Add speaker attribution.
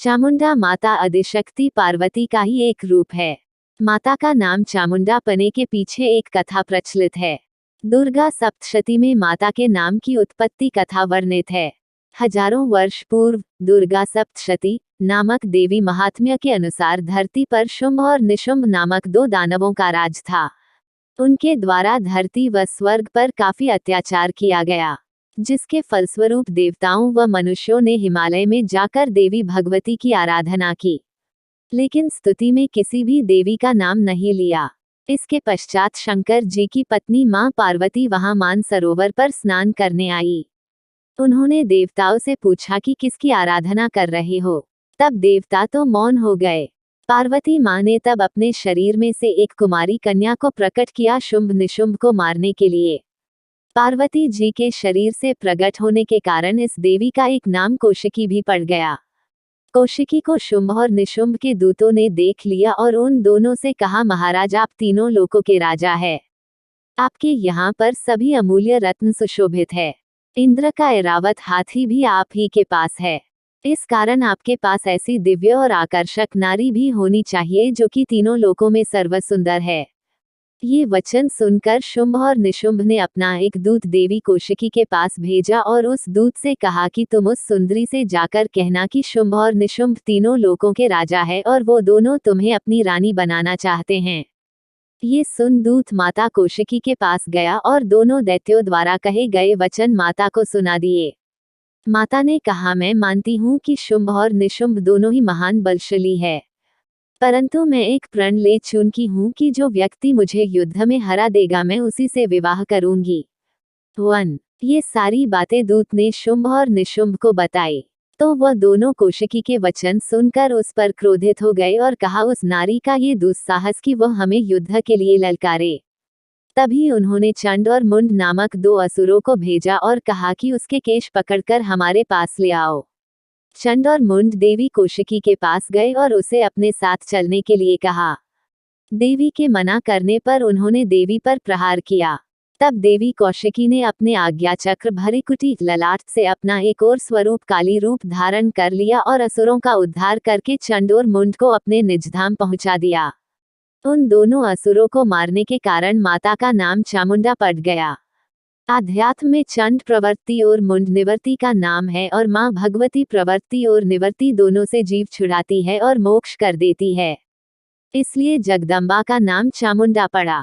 Speaker 1: चामुंडा माता आदिशक्ति पार्वती का ही एक रूप है। माता का नाम चामुंडा पने के पीछे एक कथा प्रचलित है। दुर्गा सप्तशती में माता के नाम की उत्पत्ति कथा वर्णित है। हजारों वर्ष पूर्व दुर्गा सप्तशती नामक देवी महात्म्य के अनुसार धरती पर शुंभ और निशुंभ नामक दो दानवों का राज था। उनके द्वारा धरती व स्वर्ग पर काफी अत्याचार किया गया, जिसके फलस्वरूप देवताओं व मनुष्यों ने हिमालय में जाकर देवी भगवती की आराधना की, लेकिन स्तुति में किसी भी देवी का नाम नहीं लिया। इसके पश्चात शंकर जी की पत्नी मां पार्वती वहां मानसरोवर पर स्नान करने आई। उन्होंने देवताओं से पूछा कि किसकी आराधना कर रहे हो। तब देवता तो मौन हो गए। पार्वती मां ने तब अपने शरीर में से एक कुमारी कन्या को प्रकट किया शुंभ निशुंभ को मारने के लिए। पार्वती जी के शरीर से प्रकट होने के कारण इस देवी का एक नाम कौशिकी भी पड़ गया। कौशिकी को शुंभ और निशुंभ के दूतों ने देख लिया और उन दोनों से कहा, महाराज आप तीनों लोकों के राजा है, आपके यहाँ पर सभी अमूल्य रत्न सुशोभित है। इंद्र का ऐरावत हाथी भी आप ही के पास है। इस कारण आपके पास ऐसी दिव्य और आकर्षक नारी भी होनी चाहिए जो कि तीनों लोकों में सर्वसुंदर है। ये वचन सुनकर शुंभ और निशुंभ ने अपना एक दूत देवी कौशिकी के पास भेजा और उस दूत से कहा कि तुम उस सुंदरी से जाकर कहना कि शुंभ और निशुंभ तीनों लोकों के राजा है और वो दोनों तुम्हें अपनी रानी बनाना चाहते हैं। ये सुन दूत माता कौशिकी के पास गया और दोनों दैत्यों द्वारा कहे गए वचन माता को सुना दिए। माता ने कहा, मैं मानती हूँ कि शुंभ और निशुंभ दोनों ही महान बलशाली है, परंतु मैं एक प्रण ले चुकी हूँ कि जो व्यक्ति मुझे युद्ध में हरा देगा मैं उसी से विवाह करूंगी। 1 ये सारी बातें दूत ने शुंभ और निशुंभ को बताई, तो वह दोनों कौशिकी के वचन सुनकर उस पर क्रोधित हो गए और कहा, उस नारी का ये दुस्साहस कि वह हमें युद्ध के लिए ललकारे। तभी उन्होंने चंड और मुंड नामक दो असुरों को भेजा और कहा कि उसके केश पकड़कर हमारे पास ले आओ। चंड और मुंड देवी कौशिकी के पास गए और उसे अपने साथ चलने के लिए कहा। देवी के मना करने पर उन्होंने देवी पर प्रहार किया। तब देवी कौशिकी ने अपने आज्ञा चक्र भरी कुटीत ललाट से अपना एक और स्वरूप काली रूप धारण कर लिया और असुरों का उद्धार करके चंड और मुंड को अपने निजधाम पहुंचा दिया। उन दोनों असुरों को मारने के कारण माता का नाम चामुंडा पड़ गया। आध्यात्म में चंड प्रवृत्ति और मुंड निवृत्ति का नाम है और मां भगवती प्रवृत्ति और निवृत्ति दोनों से जीव छुड़ाती है और मोक्ष कर देती है, इसलिए जगदम्बा का नाम चामुंडा पड़ा।